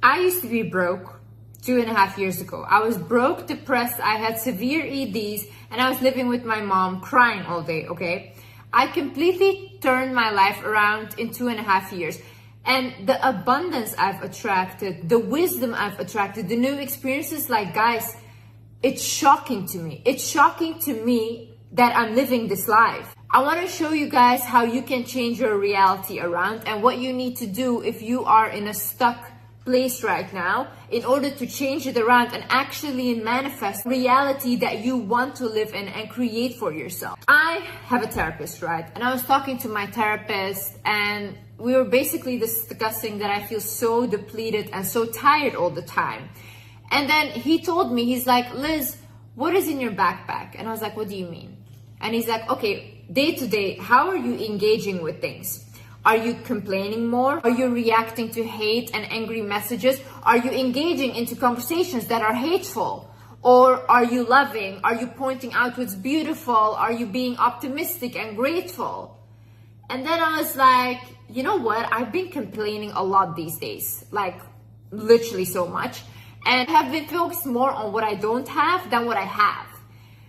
I used to be broke 2.5 years ago. I was broke, depressed, I had severe EDs, and I was living with my mom crying all day, okay? I completely turned my life around in 2.5 years. And the abundance I've attracted, the wisdom I've attracted, the new experiences, like, guys, it's shocking to me. It's shocking to me that I'm living this life. I want to show you guys how you can change your reality around and what you need to do if you are in a stuck place right now in order to change it around and actually manifest reality that you want to live in and create for yourself. I have a therapist, right? And I was talking to my therapist and we were basically discussing that I feel so depleted and so tired all the time. And then he told me, he's like, Liz, what is in your backpack? And I was like, what do you mean? And he's like, okay, day to day, how are you engaging with things? Are you complaining more? Are you reacting to hate and angry messages? Are you engaging into conversations that are hateful? Or are you loving? Are you pointing out what's beautiful? Are you being optimistic and grateful? And then I was like, you know what? I've been complaining a lot these days, like literally so much, and have been focused more on what I don't have than what I have.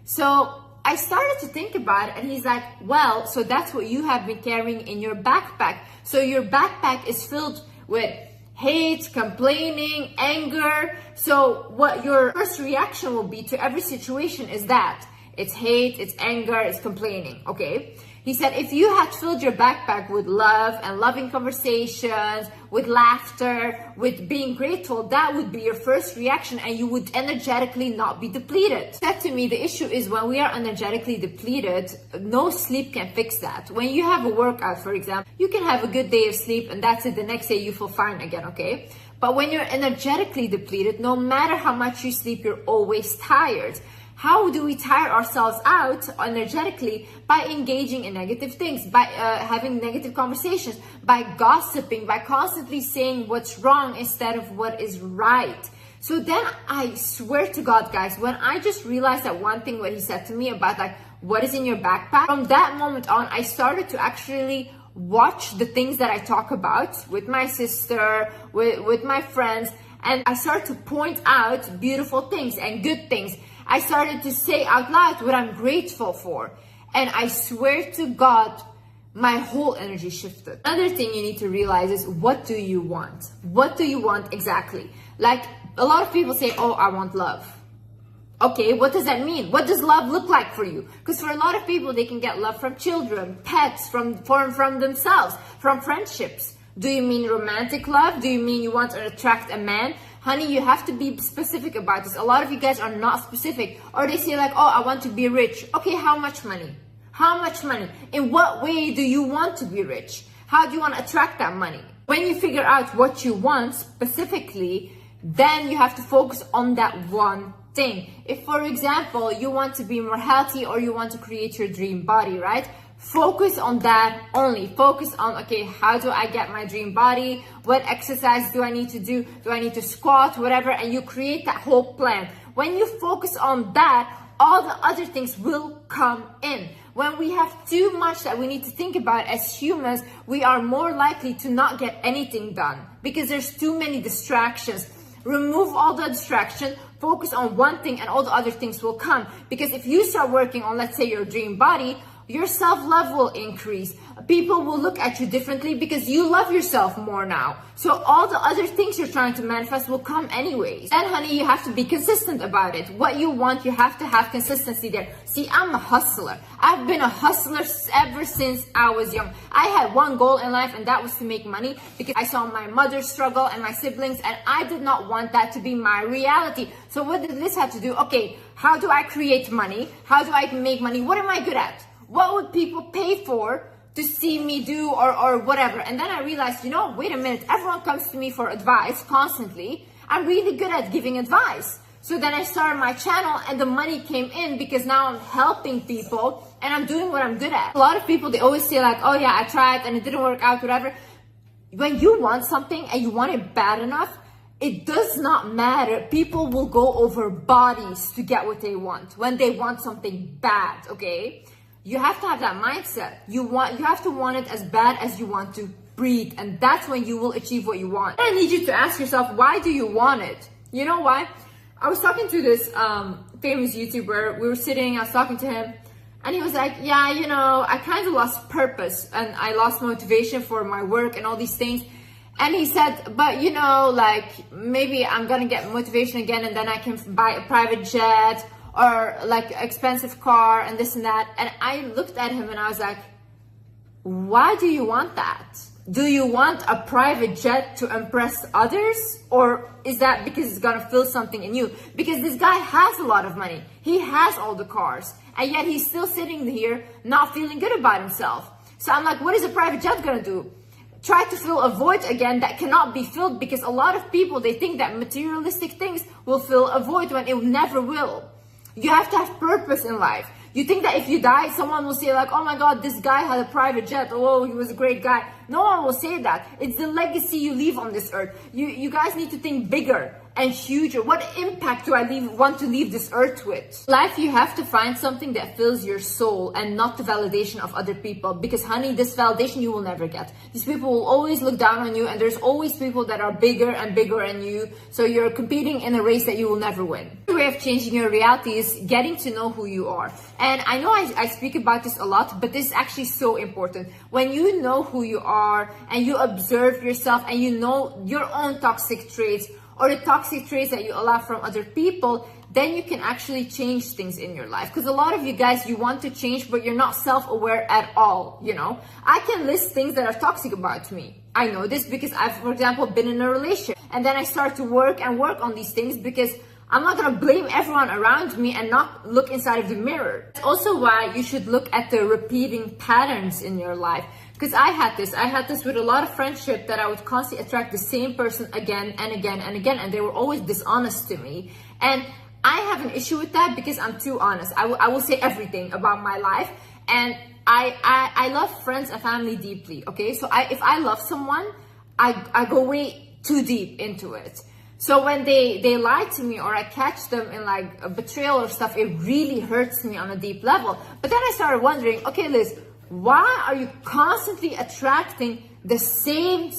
So I started to think about it, and he's like, well, so that's what you have been carrying in your backpack. So your backpack is filled with hate, complaining, anger. So what your first reaction will be to every situation is that it's hate, it's anger, it's complaining, okay? He said, if you had filled your backpack with love and loving conversations, with laughter, with being grateful, that would be your first reaction and you would energetically not be depleted. He said to me, the issue is when we are energetically depleted, no sleep can fix that. When you have a workout, for example, you can have a good day of sleep and that's it. The next day you feel fine again, okay? But when you're energetically depleted, no matter how much you sleep, you're always tired. How do we tire ourselves out energetically? By engaging in negative things, by having negative conversations, by gossiping, by constantly saying what's wrong instead of what is right. So then I swear to God, guys, when I just realized that one thing, what he said to me about like, what is in your backpack? From that moment on, I started to actually watch the things that I talk about with my sister, with my friends, and I started to point out beautiful things and good things. I started to say out loud what I'm grateful for. And I swear to God, my whole energy shifted. Another thing you need to realize is, what do you want? What do you want exactly? Like, a lot of people say, oh, I want love. Okay, what does that mean? What does love look like for you? Because for a lot of people, they can get love from children, pets, from themselves, from friendships. Do you mean romantic love? Do you mean you want to attract a man? Honey, you have to be specific about this. A lot of you guys are not specific. Or they say like, oh, I want to be rich. Okay, how much money? How much money? In what way do you want to be rich? How do you want to attract that money? When you figure out what you want specifically, then you have to focus on that one thing. If, for example, you want to be more healthy or you want to create your dream body, right? Focus on that only. Focus on, okay, how do I get my dream body? What exercise do I need to do? Do I need to squat? Whatever. And you create that whole plan. When you focus on that, all the other things will come in. When we have too much that we need to think about as humans, we are more likely to not get anything done because there's too many distractions. Remove all the distraction, focus on one thing, and all the other things will come. Because if you start working on, let's say, your dream body, your self-love will increase. People will look at you differently because you love yourself more now. So all the other things you're trying to manifest will come anyways. And honey, you have to be consistent about it. What you want, you have to have consistency there. See, I'm a hustler. I've been a hustler ever since I was young. I had one goal in life, and that was to make money because I saw my mother struggle and my siblings, and I did not want that to be my reality. So what did this have to do? Okay, how do I create money? How do I make money? What am I good at? What would people pay for to see me do or whatever? And then I realized, you know, wait a minute, everyone comes to me for advice constantly. I'm really good at giving advice. So then I started my channel and the money came in because now I'm helping people and I'm doing what I'm good at. A lot of people, they always say like, oh yeah, I tried and it didn't work out, whatever. When you want something and you want it bad enough, it does not matter. People will go over bodies to get what they want when they want something bad, okay? You have to have that mindset. You have to want it as bad as you want to breathe, and that's when you will achieve what you want. I need you to ask yourself, why do you want it? You know why? I was talking to this famous YouTuber. We were sitting, I was talking to him, and he was like, yeah, you know, I kind of lost purpose and I lost motivation for my work and all these things. And he said, but you know, like maybe I'm gonna get motivation again, and then I can buy a private jet or like an expensive car and this and that. And I looked at him and I was like, why do you want that? Do you want a private jet to impress others? Or is that because it's gonna feel something in you? Because this guy has a lot of money. He has all the cars, and yet he's still sitting here not feeling good about himself. So I'm like, what is a private jet gonna do? Try to fill a void again that cannot be filled, because a lot of people, they think that materialistic things will fill a void when it never will. You have to have purpose in life. You think that if you die, someone will say like, oh my God, this guy had a private jet. Oh, he was a great guy. No one will say that. It's the legacy you leave on this earth. You guys need to think bigger and huger. What impact do I want to leave this earth with? Life, you have to find something that fills your soul and not the validation of other people. Because honey, this validation you will never get. These people will always look down on you, and there's always people that are bigger and bigger than you. So you're competing in a race that you will never win. The way of changing your reality is getting to know who you are. And I know I speak about this a lot, but this is actually so important. When you know who you are and you observe yourself and you know your own toxic traits, or the toxic traits that you allow from other people, then you can actually change things in your life. Because a lot of you guys, you want to change, but you're not self-aware at all, you know. I can list things that are toxic about me. I know this because I've, for example, been in a relationship. And then I start to work on these things, because I'm not gonna blame everyone around me and not look inside of the mirror. That's also why you should look at the repeating patterns in your life. Because I had this with a lot of friendship, that I would constantly attract the same person again and again and again, and they were always dishonest to me. And I have an issue with that because I'm too honest. I will say everything about my life, and I love friends and family deeply, okay? So if I love someone, I go way too deep into it. So when they lie to me, or I catch them in like a betrayal or stuff, it really hurts me on a deep level. But then I started wondering, okay, Liz, why are you constantly attracting the same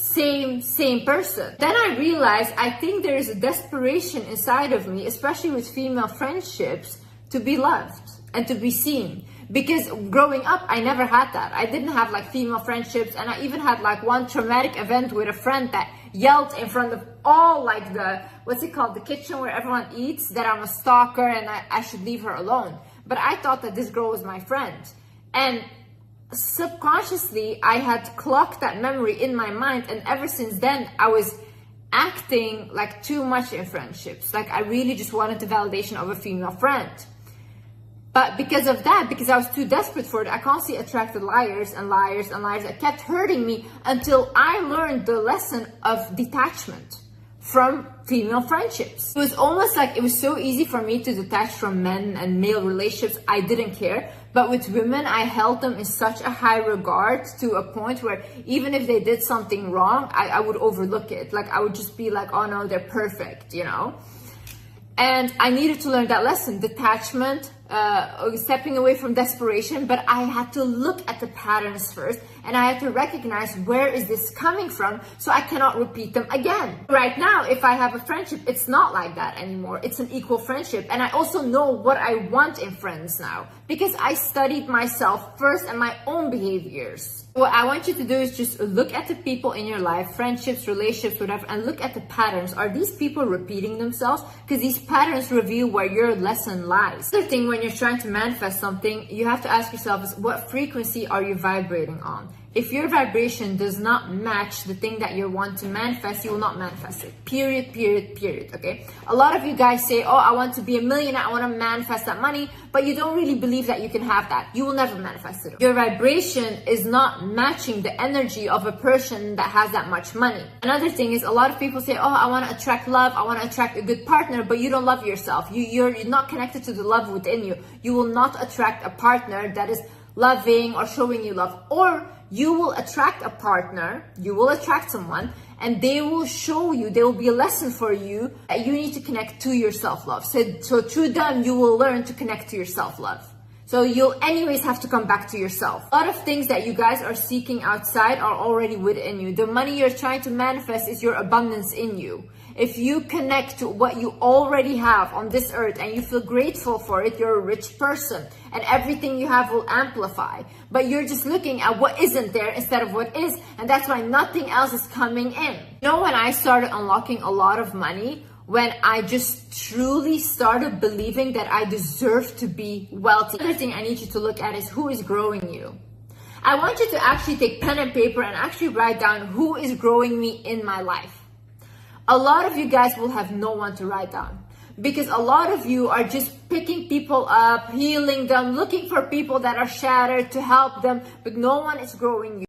person? Then I realized, I think there is a desperation inside of me, especially with female friendships, to be loved and to be seen. Because growing up, I never had that. I didn't have like female friendships, and I even had like one traumatic event with a friend that yelled in front of all like the, what's it called, the kitchen where everyone eats, that I'm a stalker and I should leave her alone. But I thought that this girl was my friend. And subconsciously, I had clocked that memory in my mind, and ever since then, I was acting like too much in friendships. Like I really just wanted the validation of a female friend. But because of that, because I was too desperate for it, I constantly attracted liars and liars and liars that kept hurting me, until I learned the lesson of detachment from female friendships. It was almost like it was so easy for me to detach from men and male relationships. I didn't care. But with women, I held them in such a high regard, to a point where even if they did something wrong, I would overlook it. Like I would just be like, oh no, they're perfect, you know? And I needed to learn that lesson, detachment, stepping away from desperation. But I had to look at the patterns first, and I had to recognize, where is this coming from, so I cannot repeat them again. Right now, if I have a friendship, it's not like that anymore. It's an equal friendship. And I also know what I want in friends now, because I studied myself first and my own behaviors. What I want you to do is just look at the people in your life, friendships, relationships, whatever, and look at the patterns. Are these people repeating themselves? Because these patterns reveal where your lesson lies. The thing, when you're trying to manifest something, you have to ask yourself is, what frequency are you vibrating on? If your vibration does not match the thing that you want to manifest, you will not manifest it. Period, period, period, okay? A lot of you guys say, oh, I want to be a millionaire, I want to manifest that money, but you don't really believe that you can have that. You will never manifest it. Your vibration is not matching the energy of a person that has that much money. Another thing is, a lot of people say, oh, I want to attract love, I want to attract a good partner, but you don't love yourself. You're not connected to the love within you. You will not attract a partner that is loving or showing you love. Or you will attract a partner, you will attract someone, and they will show you, there will be a lesson for you that you need to connect to your self-love. So through them, you will learn to connect to your self-love. So So you'll anyways have to come back to yourself. A lot of things that you guys are seeking outside are already within you. The money you're trying to manifest is your abundance in you. If you connect to what you already have on this earth and you feel grateful for it, you're a rich person and everything you have will amplify. But you're just looking at what isn't there instead of what is, and that's why nothing else is coming in. You know, when I started unlocking a lot of money, when I just truly started believing that I deserve to be wealthy. Another thing I need you to look at is who is growing you. I want you to actually take pen and paper and actually write down who is growing me in my life. A lot of you guys will have no one to write down because a lot of you are just picking people up, healing them, looking for people that are shattered to help them, but no one is growing you.